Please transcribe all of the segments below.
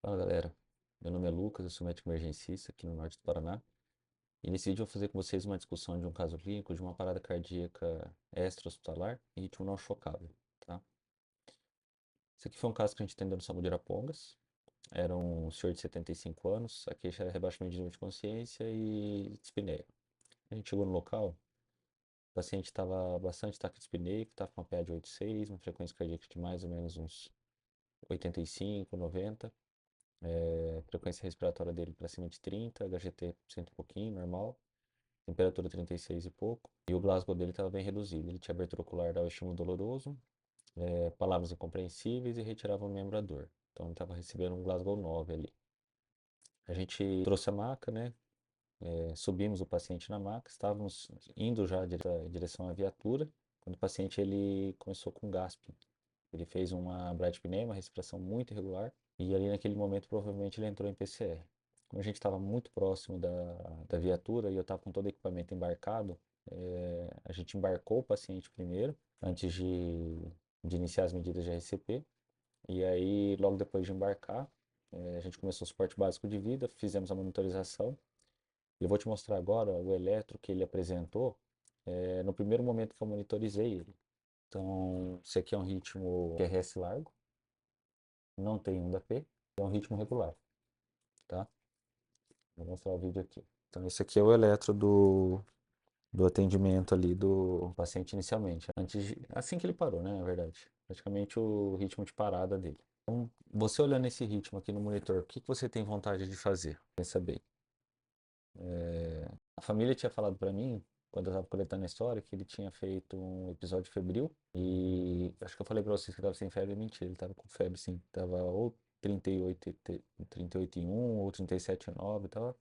Fala galera, meu nome é Lucas, eu sou médico emergencista aqui no norte do Paraná. E nesse vídeo eu vou fazer com vocês uma discussão de um caso clínico de uma parada cardíaca extra-hospitalar em ritmo não chocável, tá? Esse aqui foi um caso que a gente atendeu no SAMU de Arapongas. Era um senhor de 75 anos, a queixa era rebaixamento de nível de consciência e dispneia. A gente chegou no local, o paciente estava bastante taquidispneico, estava com uma PA de 8,6, uma frequência cardíaca de mais ou menos uns 85, 90. Frequência respiratória dele para cima de 30, HGT cento e pouquinho, normal, temperatura 36 e pouco, e o Glasgow dele estava bem reduzido. Ele tinha abertura ocular da estímulo doloroso, palavras incompreensíveis e retirava o membro à dor. Então ele estava recebendo um Glasgow 9 ali. A gente trouxe a maca, né? Subimos o paciente na maca, estávamos indo já em direção à viatura, quando o paciente ele começou com gasping. Ele fez uma bradiapneia, uma respiração muito irregular, e ali naquele momento provavelmente ele entrou em PCR. Como a gente estava muito próximo da viatura e eu estava com todo o equipamento embarcado, a gente embarcou o paciente primeiro, antes de iniciar as medidas de RCP, e aí logo depois de embarcar, a gente começou o suporte básico de vida, fizemos a monitorização, e eu vou te mostrar agora o eletro que ele apresentou no primeiro momento que eu monitorizei ele. Então, esse aqui é um ritmo QRS largo, não tem onda P, é um ritmo regular, tá? Vou mostrar o vídeo aqui. Então, esse aqui é o eletro do atendimento ali do paciente inicialmente, assim que ele parou, né, na verdade. Praticamente o ritmo de parada dele. Então, você olhando esse ritmo aqui no monitor, o que que você tem vontade de fazer? Pensa bem. A família tinha falado para mim, quando eu estava coletando a história, que ele tinha feito um episódio febril e acho que eu falei para vocês que ele estava sem febre, mentira, ele estava com febre sim, estava ou 38, 38,1 ou 37,9, estava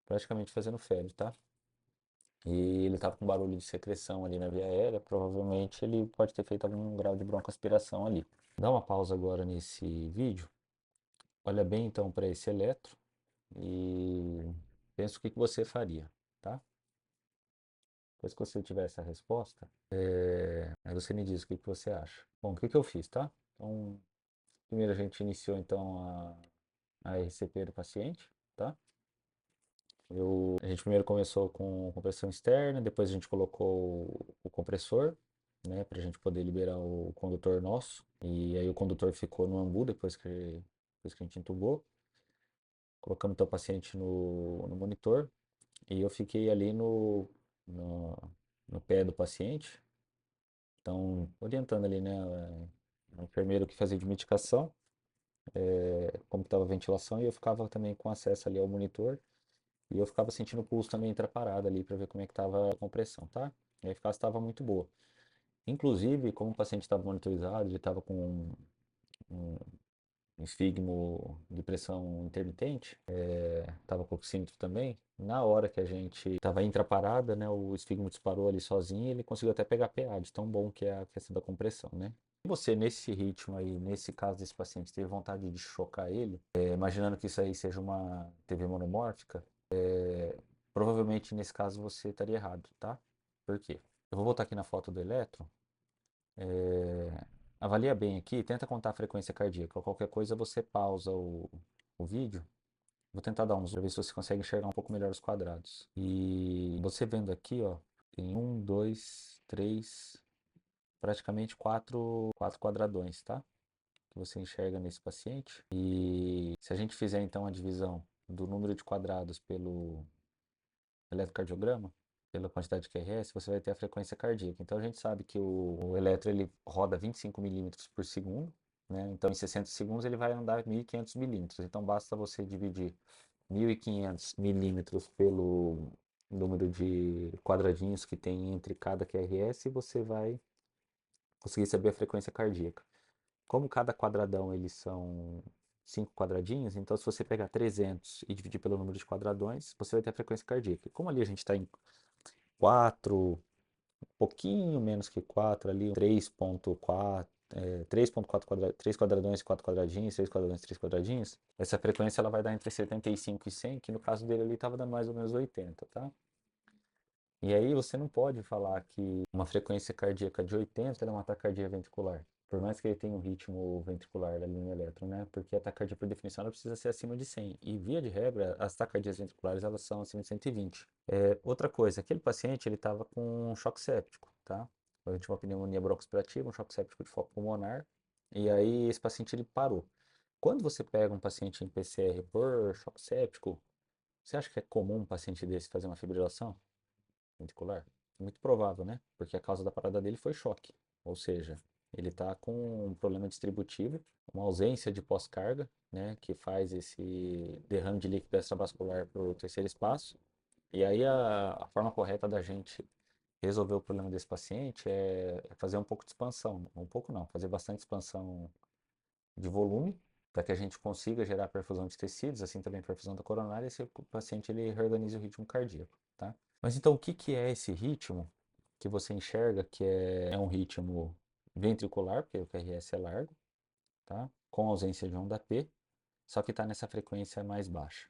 praticamente fazendo febre, tá? E ele estava com barulho de secreção ali na via aérea, provavelmente ele pode ter feito algum grau de broncoaspiração ali. Dá uma pausa agora nesse vídeo, olha bem então para esse eletro e pensa o que que você faria, tá? Depois que você tiver essa resposta, aí você me diz o que que você acha. Bom, o que que eu fiz, tá? Então, primeiro a gente iniciou então a RCP do paciente, tá? A gente primeiro começou com compressão externa, depois a gente colocou o compressor, né, para a gente poder liberar o condutor nosso. E aí o condutor ficou no ambu depois que a gente entubou. Colocamos então o paciente no monitor e eu fiquei ali no, no pé do paciente. Então, orientando ali, né, o enfermeiro que fazia de medicação, como estava a ventilação, e eu ficava também com acesso ali ao monitor, e eu ficava sentindo o pulso também entre a parada ali, para ver como é que estava a compressão, tá? E a eficácia estava muito boa. Inclusive, como o paciente estava monitorizado, ele estava com um esfigmo de pressão intermitente, estava com oxímetro também. Na hora que a gente estava intraparada, né, o esfigmo disparou ali sozinho e ele conseguiu até pegar PA, de tão bom que é a questão da compressão, né? Se você, nesse ritmo aí, nesse caso desse paciente, teve vontade de chocar ele, imaginando que isso aí seja uma TV monomórfica, provavelmente nesse caso você estaria errado, tá? Por quê? Eu vou voltar aqui na foto do eletro, avalia bem aqui, tenta contar a frequência cardíaca. Qualquer coisa você pausa o vídeo. Vou tentar dar um zoom para ver se você consegue enxergar um pouco melhor os quadrados. E você vendo aqui, ó, tem um, dois, três, praticamente quatro quadradões, tá? Que você enxerga nesse paciente. E se a gente fizer então a divisão do número de quadrados pelo eletrocardiograma, pela quantidade de QRS, você vai ter a frequência cardíaca. Então a gente sabe que o eletro ele roda 25 milímetros por segundo, né? Então em 60 segundos ele vai andar 1.500 milímetros. Então basta você dividir 1.500 milímetros pelo número de quadradinhos que tem entre cada QRS e você vai conseguir saber a frequência cardíaca. Como cada quadradão eles são 5 quadradinhos, então se você pegar 300 e dividir pelo número de quadradões, você vai ter a frequência cardíaca. Como ali a gente está em 4, um pouquinho menos que 4 ali, 3,4, 3,4 3 quadradões, 4 quadradinhos, 6 quadradões, 3 quadradinhos, essa frequência ela vai dar entre 75 e 100, que no caso dele ali estava dando mais ou menos 80, tá? E aí você não pode falar que uma frequência cardíaca de 80 é uma taquicardia ventricular. Por mais que ele tenha um ritmo ventricular da linha eletro, né? Porque a taquicardia, por definição, ela precisa ser acima de 100. E, via de regra, as taquicardias ventriculares, elas são acima de 120. Outra coisa, aquele paciente, ele estava com um choque séptico, tá? Ele tinha uma pneumonia broncoaspirativa, um choque séptico de foco pulmonar. E aí, esse paciente, ele parou. Quando você pega um paciente em PCR por choque séptico, você acha que é comum um paciente desse fazer uma fibrilação ventricular? Muito provável, né? Porque a causa da parada dele foi choque. Ou seja, ele está com um problema distributivo, uma ausência de pós-carga, né? Que faz esse derrame de líquido extravascular para o terceiro espaço. E aí a forma correta da gente resolver o problema desse paciente é fazer um pouco de expansão. Um pouco não, fazer bastante expansão de volume, para que a gente consiga gerar perfusão de tecidos, assim também perfusão da coronária, e esse paciente ele reorganiza o ritmo cardíaco, tá? Mas então o que que é esse ritmo que você enxerga que é um ritmo ventricular, porque o QRS é largo, tá? Com ausência de onda P, só que está nessa frequência mais baixa.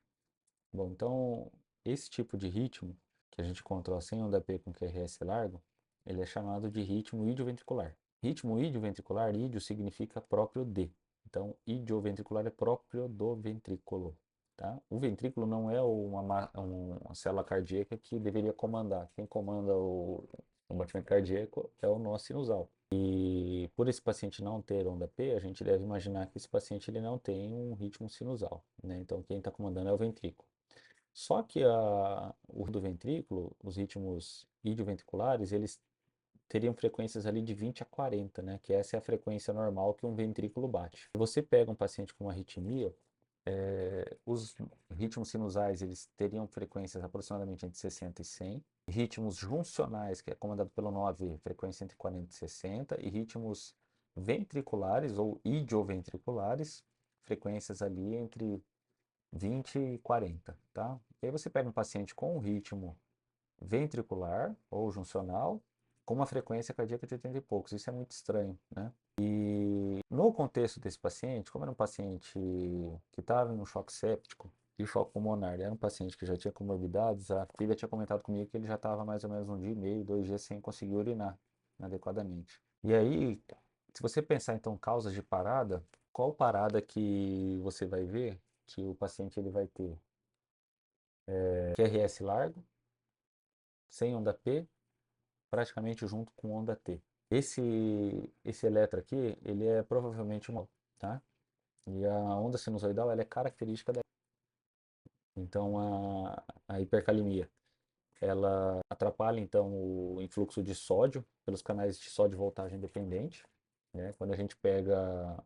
Bom, então esse tipo de ritmo que a gente controla sem onda P com QRS largo, ele é chamado de ritmo idioventricular. Ritmo idioventricular, ídio significa próprio de. Então, idioventricular é próprio do ventrículo. Tá? O ventrículo não é uma célula cardíaca que deveria comandar. Quem comanda o batimento cardíaco é o nó sinusal. E por esse paciente não ter onda P, a gente deve imaginar que esse paciente ele não tem um ritmo sinusal. Né? Então, quem está comandando é o ventrículo. Só que o do ventrículo, os ritmos idioventriculares, eles teriam frequências ali de 20 a 40, né? Que essa é a frequência normal que um ventrículo bate. Se você pega um paciente com uma arritmia, os ritmos sinusais eles teriam frequências aproximadamente entre 60 e 100. Ritmos juncionais, que é comandado pelo 9, frequência entre 40 e 60. E ritmos ventriculares ou idioventriculares, frequências ali entre 20 e 40, tá? E aí você pega um paciente com um ritmo ventricular ou juncional com uma frequência cardíaca de 80 e poucos. Isso é muito estranho, né? E no contexto desse paciente, como era um paciente que estava em um choque séptico e choque pulmonar, era um paciente que já tinha comorbidades, a filha tinha comentado comigo que ele já estava mais ou menos um dia e meio, 2 dias sem conseguir urinar adequadamente. E aí, se você pensar então causas de parada, qual parada que você vai ver que o paciente ele vai ter QRS largo, sem onda P, praticamente junto com onda T. Esse eletro aqui, ele é provavelmente uma, tá? E a onda sinusoidal, ela é característica da. Então, a hipercalemia, ela atrapalha então o influxo de sódio pelos canais de sódio voltagem dependente, né? Quando a gente pega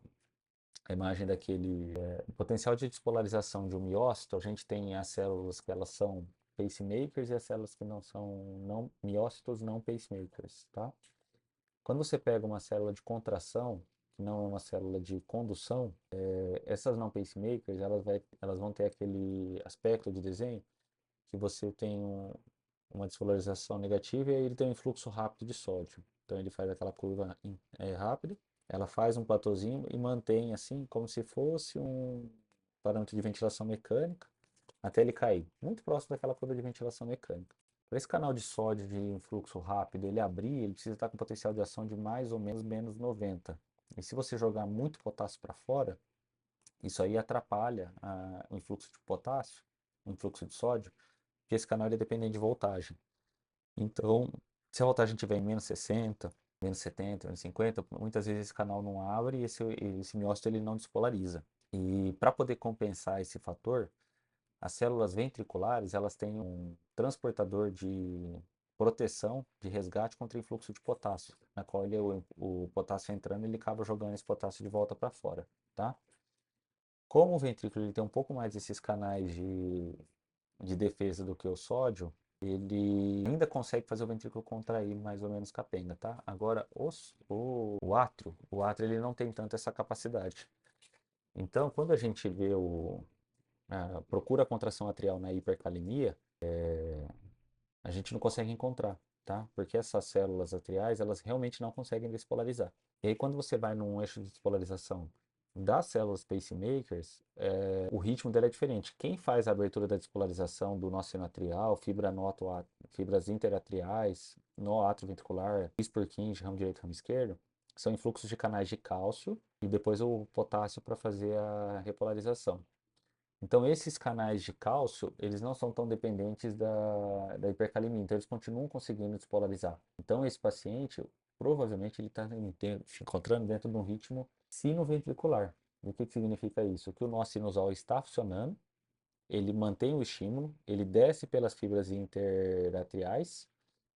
a imagem daquele potencial de despolarização de um miócito, a gente tem as células que elas são pacemakers e as células que não são não miócitos não pacemakers, tá? Quando você pega uma célula de contração, que não é uma célula de condução, essas não pacemakers, elas vão ter aquele aspecto de desenho que você tem uma despolarização negativa e aí ele tem um influxo rápido de sódio. Então ele faz aquela curva rápida, ela faz um platôzinho e mantém assim como se fosse um parâmetro de ventilação mecânica até ele cair, muito próximo daquela curva de ventilação mecânica. Para esse canal de sódio de influxo rápido ele abrir, ele precisa estar com potencial de ação de mais ou menos 90. E se você jogar muito potássio para fora, isso aí atrapalha o influxo de potássio, o influxo de sódio, porque esse canal ele é dependente de voltagem. Então, se a voltagem estiver em menos 60, menos 70, menos 50, muitas vezes esse canal não abre e esse miócito ele não despolariza. E para poder compensar esse fator, as células ventriculares, elas têm um transportador de proteção, de resgate contra influxo de potássio, na qual o potássio entrando, ele acaba jogando esse potássio de volta para fora, tá? Como o ventrículo ele tem um pouco mais desses canais de defesa do que o sódio, ele ainda consegue fazer o ventrículo contrair mais ou menos capenga, tá? Agora, o átrio ele não tem tanto essa capacidade. Então, quando a gente vê procura a contração atrial na hipercalemia, a gente não consegue encontrar, tá? Porque essas células atriais, elas realmente não conseguem despolarizar. E aí, quando você vai num eixo de despolarização das células pacemakers, o ritmo dela é diferente. Quem faz a abertura da despolarização do nó sinoatrial, fibras interatriais, nó atrioventricular, Purkinje, ramo direito, ramo esquerdo, que são influxos de canais de cálcio e depois o potássio para fazer a repolarização. Então, esses canais de cálcio, eles não são tão dependentes da hipercalemia, então eles continuam conseguindo despolarizar. Então, esse paciente, provavelmente, ele está se encontrando dentro de um ritmo sinoventricular. E o que significa isso? Que o nó sinusal está funcionando, ele mantém o estímulo, ele desce pelas fibras interatriais,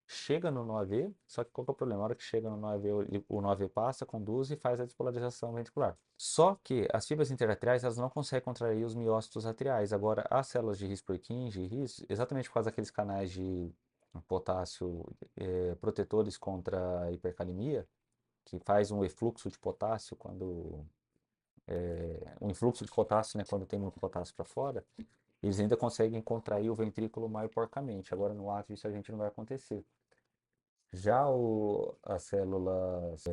chega no nó AV, só que qual que é o problema? Na hora que chega no nó AV, o nó AV passa, conduz e faz a despolarização ventricular. Só que as fibras interatriais elas não conseguem contrair os miócitos atriais. Agora, as células de His-Purkinje e His, exatamente por causa daqueles canais de potássio protetores contra a hipercalemia, que faz um efluxo de potássio quando um influxo de potássio, né, quando tem muito potássio para fora, eles ainda conseguem contrair o ventrículo mais porcamente. Agora, no ato, isso a gente não vai acontecer. Já as células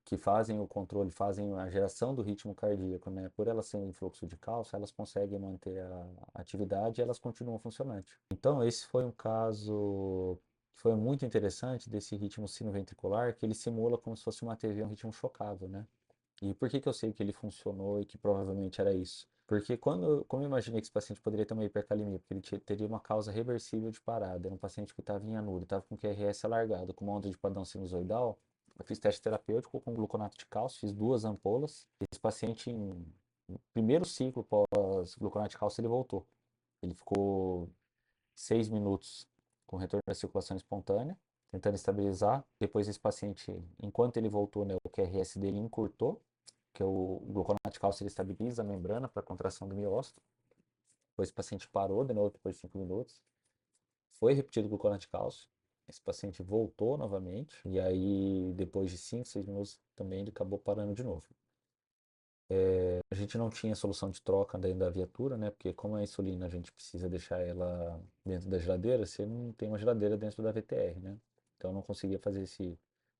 que fazem o controle, fazem a geração do ritmo cardíaco, né? Por elas serem fluxo de cálcio, elas conseguem manter a atividade e elas continuam funcionantes. Então, esse foi um caso que foi muito interessante desse ritmo sinoventricular, que ele simula como se fosse uma TV, um ritmo chocável, né? E por que que eu sei que ele funcionou e que provavelmente era isso? Porque como eu imaginei que esse paciente poderia ter uma hipercalemia, porque ele teria uma causa reversível de parada, era um paciente que estava em anudo, estava com QRS alargado, com uma onda de padrão sinusoidal, eu fiz teste terapêutico com gluconato de cálcio, fiz 2 ampolas. Esse paciente, no primeiro ciclo pós-gluconato de cálcio, ele voltou. Ele ficou 6 minutos com retorno da circulação espontânea, tentando estabilizar. Depois esse paciente, enquanto ele voltou, né, o QRS dele encurtou, que o gluconato de cálcio ele estabiliza a membrana para a contração do miócito. Depois o paciente parou de novo depois de 5 minutos. Foi repetido o gluconato de cálcio. Esse paciente voltou novamente. E aí, depois de 5, 6 minutos, também ele acabou parando de novo. A gente não tinha solução de troca dentro da viatura, né? Porque como a insulina a gente precisa deixar ela dentro da geladeira, você não tem uma geladeira dentro da VTR, né? Então eu não conseguia fazer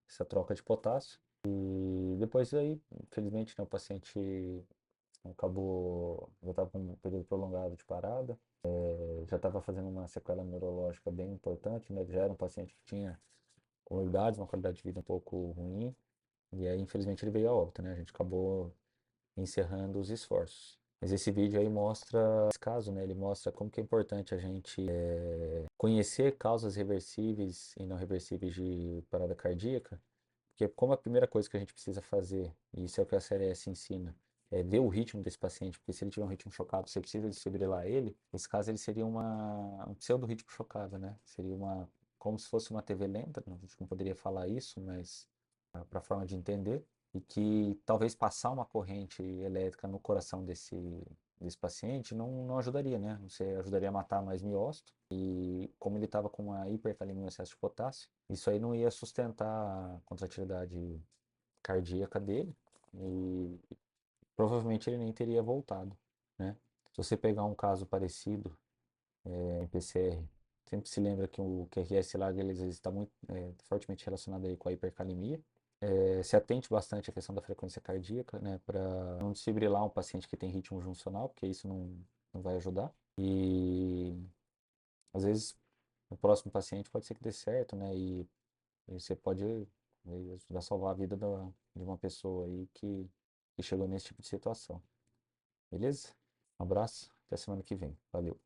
essa troca de potássio. E depois aí, infelizmente, né, o paciente acabou, já estava com um período prolongado de parada, já estava fazendo uma sequela neurológica bem importante, né? Já era um paciente que tinha comorbidades, uma qualidade de vida um pouco ruim, e aí infelizmente ele veio a óbito, né? A gente acabou encerrando os esforços. Mas esse vídeo aí mostra esse caso, né? Ele mostra como que é importante a gente conhecer causas reversíveis e não reversíveis de parada cardíaca, porque como a primeira coisa que a gente precisa fazer, e isso é o que a série S ensina, é ver o ritmo desse paciente, porque se ele tiver um ritmo chocado, você precisa desfibrilar ele, nesse caso ele seria um pseudo-ritmo chocado, né? Seria como se fosse uma TV lenta, a gente não poderia falar isso, mas para forma de entender, e que talvez passar uma corrente elétrica no coração desse paciente não ajudaria, né? Você ajudaria a matar mais miócito, e como ele estava com uma hipercalemia, um excesso de potássio, isso aí não ia sustentar a contratividade cardíaca dele, e provavelmente ele nem teria voltado, né? Se você pegar um caso parecido em PCR, sempre se lembra que o QRS larga ele está muito fortemente relacionado aí com a hipercalemia. Se atente bastante à questão da frequência cardíaca, né, para não desfibrilar um paciente que tem ritmo juncional, porque isso não vai ajudar. E às vezes o próximo paciente pode ser que dê certo, né, e você pode ajudar a salvar a vida de uma pessoa aí que chegou nesse tipo de situação. Beleza? Um abraço, até semana que vem. Valeu.